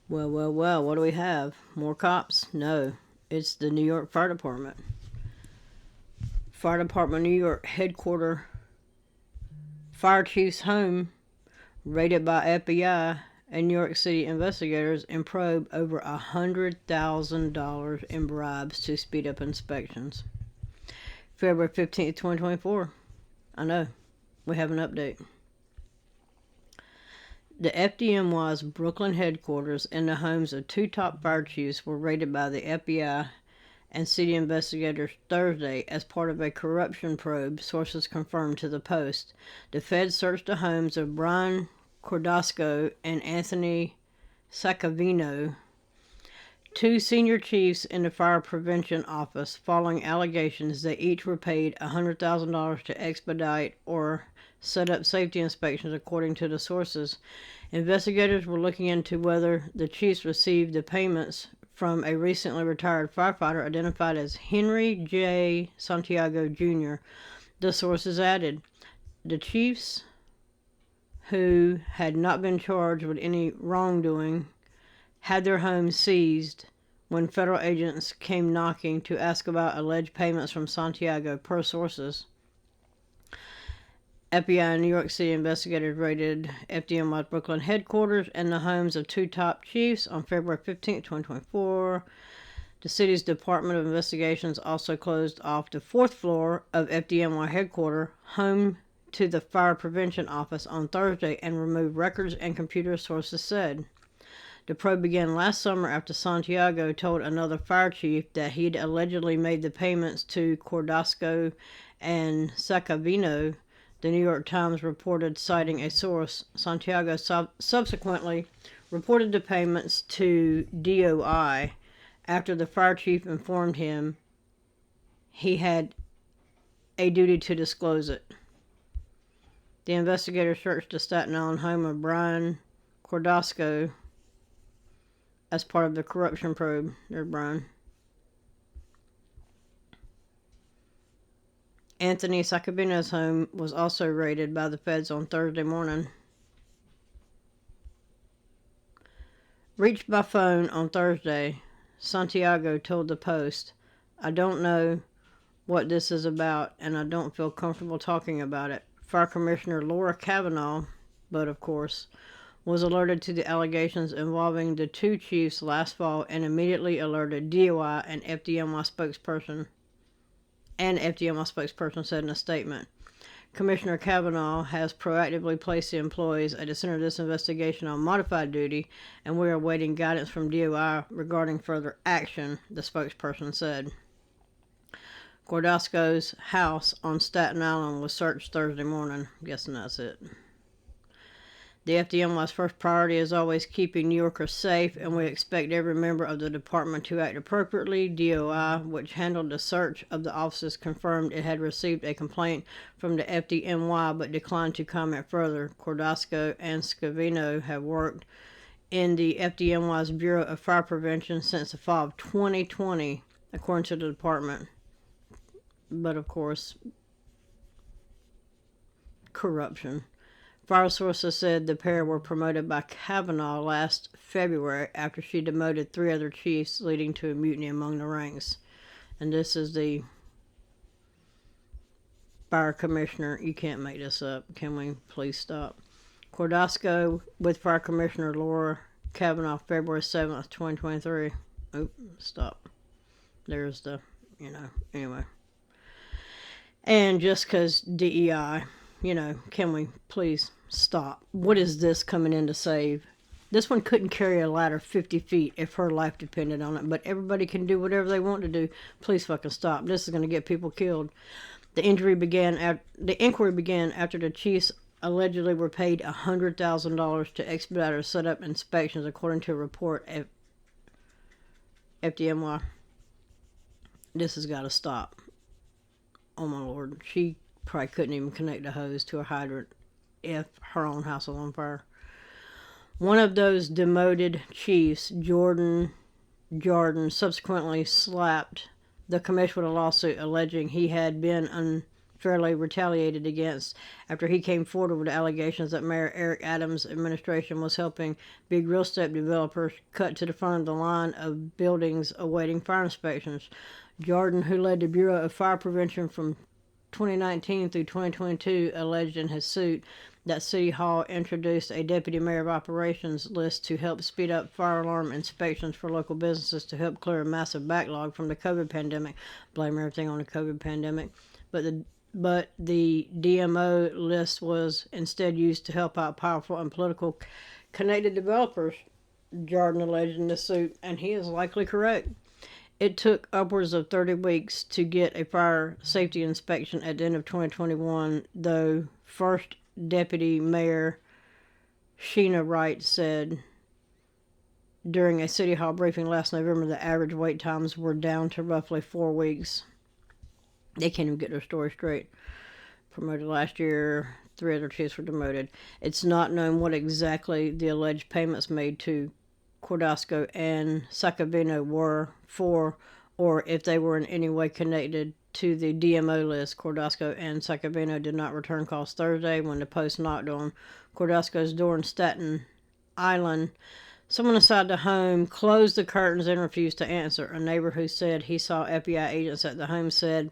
Well, what do we have? More cops? No. It's the New York Fire Department. Fire Department, New York headquarters, fire chief's home raided by FBI and New York City investigators in probe over $100,000 in bribes to speed up inspections. February 15th, 2024. I know. We have an update. The FDNY's Brooklyn headquarters and the homes of two top fire chiefs were raided by the FBI and city investigators Thursday as part of a corruption probe, sources confirmed to the Post. The feds searched the homes of Brian Cordasco and Anthony Saccavino, two senior chiefs in the Fire Prevention Office, following allegations they each were paid $100,000 to expedite or set up safety inspections, according to the sources. Investigators were looking into whether the chiefs received the payments from a recently retired firefighter identified as Henry J. Santiago Jr. The sources added, the chiefs, who had not been charged with any wrongdoing, had their homes seized when federal agents came knocking to ask about alleged payments from Santiago, per sources. FBI and New York City investigators raided FDNY's Brooklyn headquarters and the homes of two top chiefs on February 15, 2024. The city's Department of Investigations also closed off the fourth floor of FDNY headquarters, home to the Fire Prevention Office, on Thursday and removed records and computers, sources said. The probe began last summer after Santiago told another fire chief that he'd allegedly made the payments to Cordasco and Saccavino, the New York Times reported, citing a source. Santiago subsequently reported the payments to DOI after the fire chief informed him he had a duty to disclose it. The investigators searched the Staten Island home of Brian Cordasco as part of the corruption probe. There's Brian. Anthony Saccavino's home was also raided by the feds on Thursday morning. Reached by phone on Thursday, Santiago told the Post, I don't know what this is about, and I don't feel comfortable talking about it. Fire Commissioner Laura Kavanaugh, but of course, was alerted to the allegations involving the two chiefs last fall and immediately alerted DOI and FDNY spokesperson. Said in a statement. Commissioner Kavanaugh has proactively placed the employees at the center of this investigation on modified duty, and we are awaiting guidance from DOI regarding further action, the spokesperson said. Cordasco's house on Staten Island was searched Thursday morning. I'm guessing that's it. The FDNY's first priority is always keeping New Yorkers safe, and we expect every member of the department to act appropriately. DOI, which handled the search of the offices, confirmed it had received a complaint from the FDNY but declined to comment further. Cordasco and Saccavino have worked in the FDNY's Bureau of Fire Prevention since the fall of 2020, according to the department. But of course, corruption. Fire sources said the pair were promoted by Kavanaugh last February after she demoted three other chiefs, leading to a mutiny among the ranks. And this is the fire commissioner. You can't make this up. Can we please stop? Cordasco with Fire Commissioner Laura Kavanaugh, February 7th, 2023. Oh, stop. There's the, anyway. And just because DEI, can we please stop? What is this coming in to save? This one couldn't carry a ladder 50 feet if her life depended on it, but everybody can do whatever they want to do. Please fucking stop. This is going to get people killed. The inquiry began after the chiefs allegedly were paid $100,000 to expedite or set up inspections, according to a report at FDNY. This has got to stop. Oh my Lord. She probably couldn't even connect a hose to a hydrant if her own house was on fire. One of those demoted chiefs, Jordan, subsequently slapped the commission with a lawsuit alleging he had been unfairly retaliated against after he came forward with allegations that Mayor Eric Adams' administration was helping big real estate developers cut to the front of the line of buildings awaiting fire inspections. Jordan, who led the Bureau of Fire Prevention from 2019 through 2022, alleged in his suit that City Hall introduced a deputy mayor of operations list to help speed up fire alarm inspections for local businesses to help clear a massive backlog from the COVID pandemic. Blame everything on the COVID pandemic. But the DMO list was instead used to help out powerful and political connected developers, Jordan alleged in the suit, and he is likely correct. It took upwards of 30 weeks to get a fire safety inspection at the end of 2021, though first Deputy Mayor Sheena Wright said during a City Hall briefing last November the average wait times were down to roughly 4 weeks. They can't even get their story straight. Promoted last year, 3 other chiefs were demoted. It's not known what exactly the alleged payments made to Cordasco and Saccavino were for, or if they were in any way connected to the DMO list. Cordasco and Saccavino did not return calls Thursday when the Post knocked on Cordasco's door in Staten Island. Someone inside the home closed the curtains and refused to answer. A neighbor who said he saw FBI agents at the home said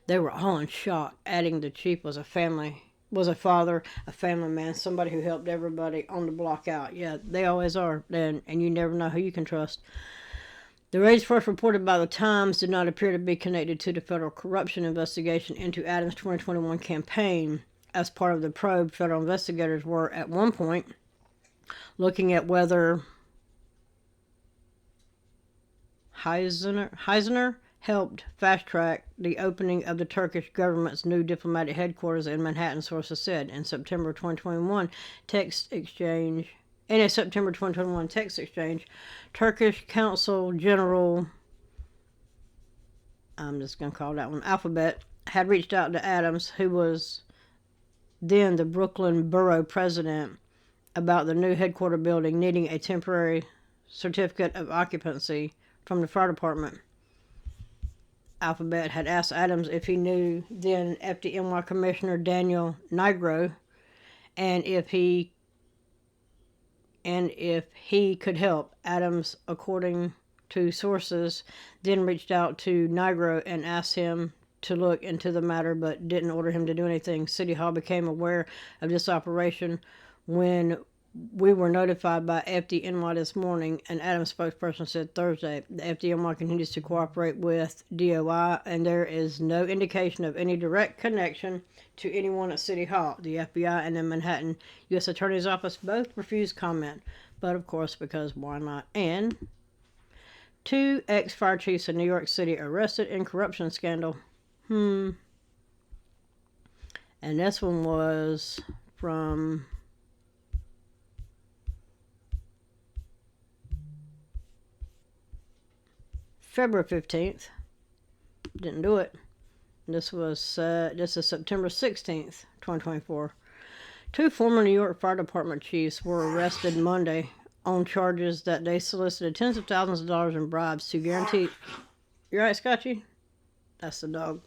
they were all in shock, adding the chief was a father, a family man, somebody who helped everybody on the block out. Yeah, they always are, and you never know who you can trust. The raids first reported by the Times did not appear to be connected to the federal corruption investigation into Adams' 2021 campaign. As part of the probe, federal investigators were, at one point, looking at whether Heisner helped fast-track the opening of the Turkish government's new diplomatic headquarters in Manhattan, sources said. In a September 2021 text exchange, Turkish Consul General, I'm just going to call that one Alphabet, had reached out to Adams, who was then the Brooklyn borough president, about the new headquarters building needing a temporary certificate of occupancy from the fire department. Alphabet had asked Adams if he knew then FDNY Commissioner Daniel Nigro and if he could help. Adams, according to sources, then reached out to Nigro and asked him to look into the matter but didn't order him to do anything. City Hall became aware of this operation when we were notified by FDNY this morning, an Adams spokesperson said Thursday. The FDNY continues to cooperate with DOI, and there is no indication of any direct connection to anyone at City Hall. The FBI and the Manhattan U.S. Attorney's Office both refused comment, but of course, because why not? And 2 ex-fire chiefs in New York City arrested in corruption scandal. And this one was from February 15th. Didn't do it. This is September 16th, 2024. 2 former New York Fire Department chiefs were arrested Monday on charges that they solicited tens of thousands of dollars in bribes to guarantee... You right, Scotchy? That's the dog.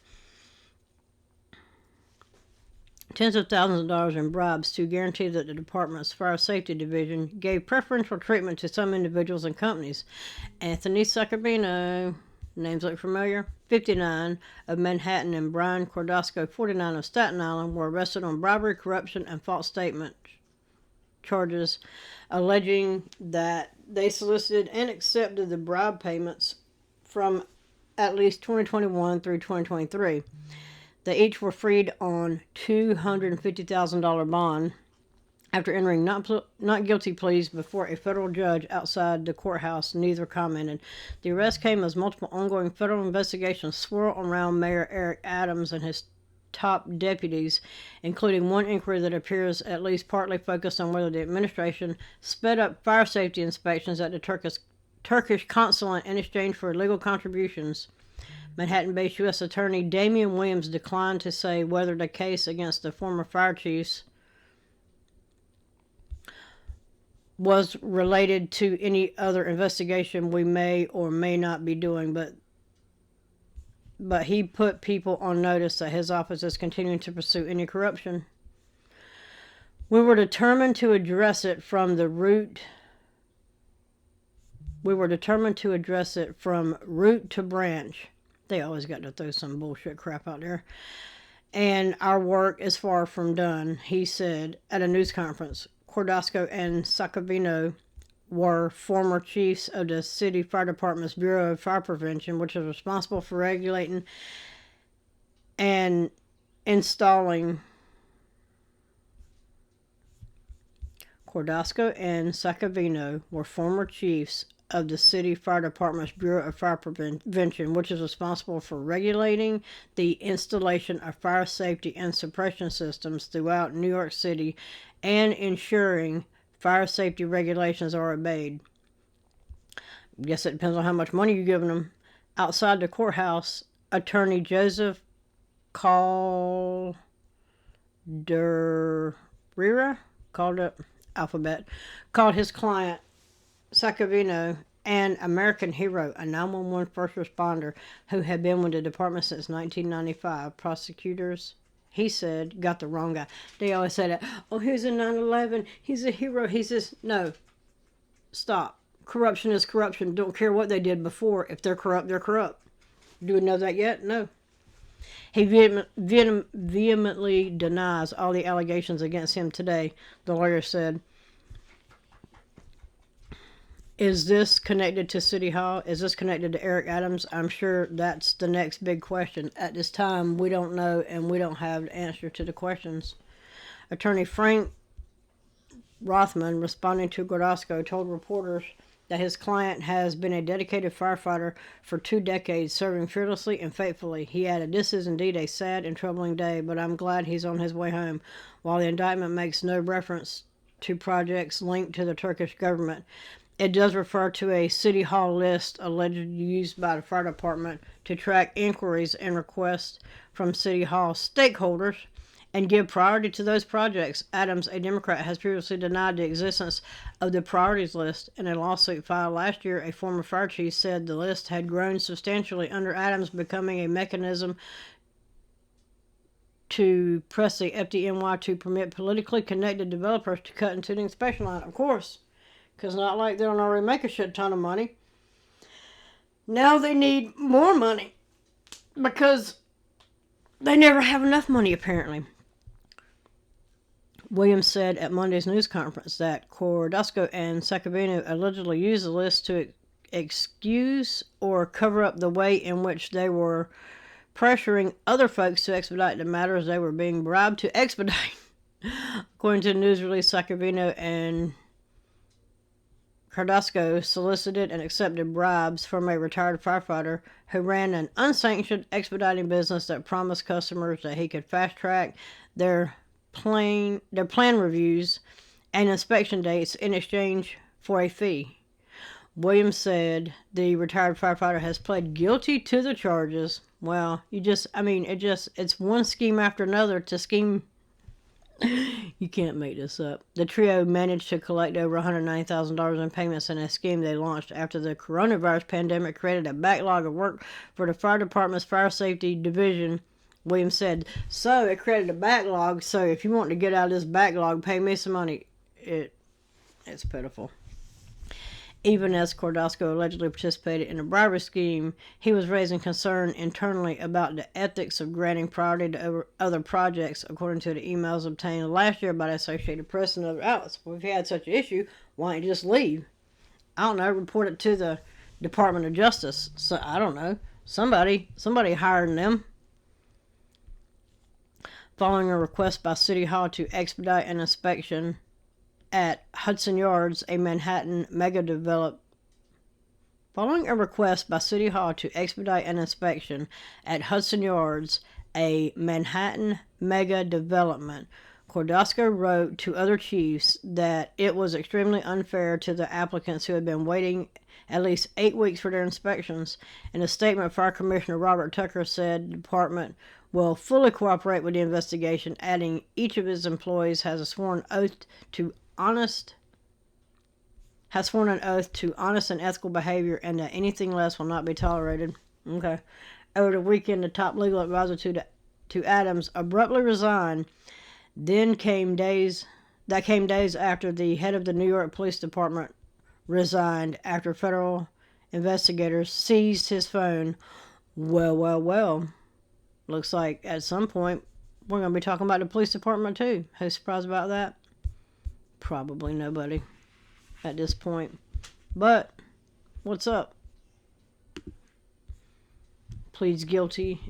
Tens of thousands of dollars in bribes to guarantee that the department's fire safety division gave preferential treatment to some individuals and companies. Anthony Saccavino, names look familiar, 59, of Manhattan, and Brian Cordasco, 49, of Staten Island, were arrested on bribery, corruption, and false statement charges, alleging that they solicited and accepted the bribe payments from at least 2021 through 2023. They each were freed on $250,000 bond after entering not guilty pleas before a federal judge outside the courthouse. Neither commented. The arrest came as multiple ongoing federal investigations swirl around Mayor Eric Adams and his top deputies, including one inquiry that appears at least partly focused on whether the administration sped up fire safety inspections at the Turkish consulate in exchange for legal contributions. Manhattan-based U.S. Attorney Damian Williams declined to say whether the case against the former fire chiefs was related to any other investigation we may or may not be doing, but but he put people on notice that his office is continuing to pursue any corruption. We were determined to address it from the root. We were determined to address it from root to branch. They always got to throw some bullshit crap out there. And our work is far from done, he said at a news conference. Cordasco and Saccavino were former chiefs of the City Fire Department's Bureau of Fire Prevention, which is responsible for regulating and installing. Cordasco and Saccavino were former chiefs of the City Fire Department's Bureau of Fire Prevention, which is responsible for regulating the installation of fire safety and suppression systems throughout New York City and ensuring fire safety regulations are obeyed. I guess it depends on how much money you're giving them. Outside the courthouse, attorney Joseph Calderera, called his client Saccavino an American hero, a 911 first responder who had been with the department since 1995. Prosecutors, he said, got the wrong guy. They always say that, oh, he's a 9/11, he's a hero, he's this. No, stop. Corruption is corruption. Don't care what they did before. If they're corrupt, they're corrupt. Do we know that yet? No. He vehemently denies all the allegations against him today, the lawyer said. Is this connected to City Hall? Is this connected to Eric Adams? I'm sure that's the next big question. At this time, we don't know, and we don't have the answer to the questions. Attorney Frank Rothman, responding to Cordasco, told reporters that his client has been a dedicated firefighter for 2 decades, serving fearlessly and faithfully. He added, "This is indeed a sad and troubling day, but I'm glad he's on his way home." While the indictment makes no reference to projects linked to the Turkish government, it does refer to a City Hall list allegedly used by the fire department to track inquiries and requests from City Hall stakeholders and give priority to those projects. Adams, a Democrat, has previously denied the existence of the priorities list. In a lawsuit filed last year, a former fire chief said the list had grown substantially under Adams, becoming a mechanism to press the FDNY to permit politically connected developers to cut into the inspection line. Of course. Because not like they don't already make a shit ton of money. Now they need more money. Because they never have enough money, apparently. Williams said at Monday's news conference that Cordasco and Saccavino allegedly used the list to excuse or cover up the way in which they were pressuring other folks to expedite the matters they were being bribed to expedite. According to the news release, Saccavino and Cordasco solicited and accepted bribes from a retired firefighter who ran an unsanctioned expediting business that promised customers that he could fast-track their plan reviews and inspection dates in exchange for a fee. Williams said the retired firefighter has pled guilty to the charges. Well, it's one scheme after another to scheme. You can't make this up. The trio managed to collect over $190,000 in payments in a scheme they launched after the coronavirus pandemic created a backlog of work for the fire department's fire safety division. Williams said, "So it created a backlog, so if you want to get out of this backlog, pay me some money." It's pitiful. Even as Cordasco allegedly participated in a bribery scheme, he was raising concern internally about the ethics of granting priority to other projects, according to the emails obtained last year by the Associated Press and other outlets. Well, if you had such an issue, why don't you just leave? I don't know, report it to the Department of Justice. So I don't know. Somebody hiring them. Following a request by City Hall to expedite an inspection at Hudson Yards, a Manhattan mega development. Following a request by City Hall to expedite an inspection at Hudson Yards, a Manhattan mega development, Cordasco wrote to other chiefs that it was extremely unfair to the applicants who had been waiting at least 8 weeks for their inspections. In a statement, Fire Commissioner Robert Tucker said the department will fully cooperate with the investigation, adding each of his employees has sworn an oath to honest and ethical behavior and that anything less will not be tolerated. Okay. Over the weekend, the top legal advisor to Adams abruptly resigned. That came days after the head of the New York Police Department resigned after federal investigators seized his phone. Well. Looks like at some point we're going to be talking about the police department too. Who's surprised about that? Probably nobody at this point. But, what's up? Pleads guilty.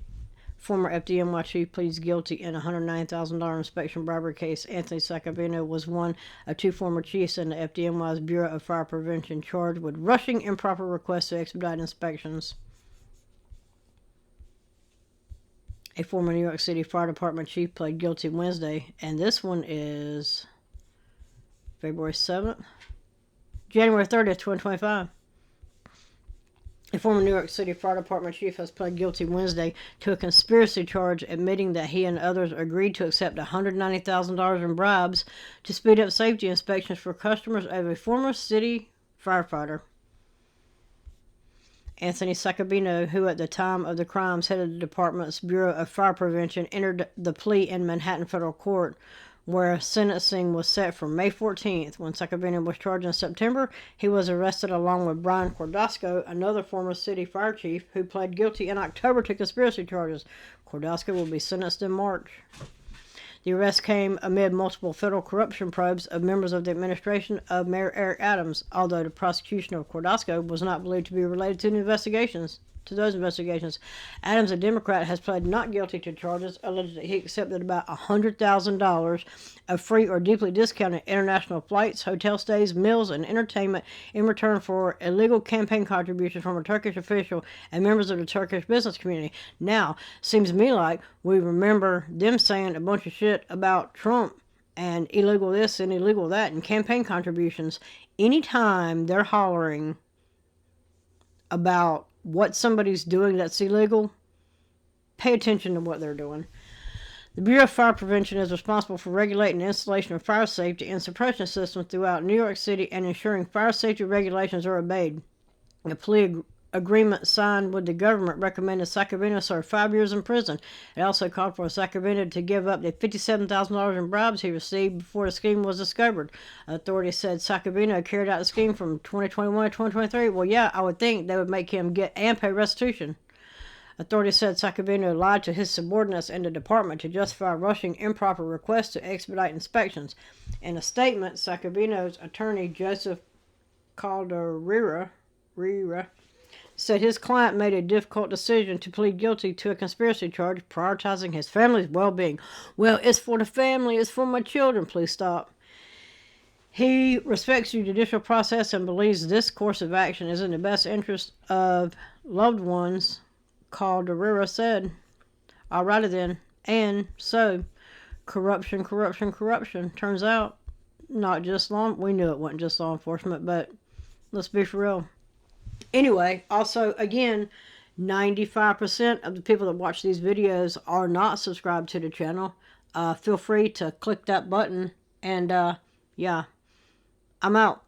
Former FDNY chief pleads guilty in a $109,000 inspection bribery case. Anthony Saccavino was one of two former chiefs in the FDNY's Bureau of Fire Prevention charged with rushing improper requests to expedite inspections. A former New York City Fire Department chief pled guilty Wednesday, and this one is February 7th, January 30th, 2025. A former New York City Fire Department chief has pled guilty Wednesday to a conspiracy charge, admitting that he and others agreed to accept $190,000 in bribes to speed up safety inspections for customers of a former city firefighter. Anthony Saccavino, who at the time of the crimes headed the department's Bureau of Fire Prevention, entered the plea in Manhattan Federal Court, where sentencing was set for May 14th. When Saccavino was charged in September, he was arrested along with Brian Cordasco, another former city fire chief, who pled guilty in October to conspiracy charges. Cordasco will be sentenced in March. The arrest came amid multiple federal corruption probes of members of the administration of Mayor Eric Adams, although the prosecution of Cordasco was not believed to be related to those investigations. Adams, a Democrat, has pled not guilty to charges, alleged that he accepted about $100,000 of free or deeply discounted international flights, hotel stays, meals, and entertainment in return for illegal campaign contributions from a Turkish official and members of the Turkish business community. Now, seems to me like we remember them saying a bunch of shit about Trump and illegal this and illegal that and campaign contributions. Anytime they're hollering about what somebody's doing that's illegal, pay attention to what they're doing. The Bureau of Fire Prevention is responsible for regulating the installation of fire safety and suppression systems throughout New York City and ensuring fire safety regulations are obeyed. A plea agreement signed with the government recommended Saccavino serve 5 years in prison. It also called for Saccavino to give up the $57,000 in bribes he received before the scheme was discovered. Authorities said Saccavino carried out the scheme from 2021 to 2023. Well, yeah, I would think they would make him get and pay restitution. Authorities said Saccavino lied to his subordinates in the department to justify rushing improper requests to expedite inspections. In a statement, Saccavino's attorney, Joseph Calderera, said his client made a difficult decision to plead guilty to a conspiracy charge, prioritizing his family's well-being. Well, it's for the family, it's for my children, please stop. He respects the judicial process and believes this course of action is in the best interest of loved ones, Calderera said. Alrighty then. And so, corruption. Turns out, not just we knew it wasn't just law enforcement, but let's be for real. Anyway, also, again, 95% of the people that watch these videos are not subscribed to the channel. Feel free to click that button. And, yeah, I'm out.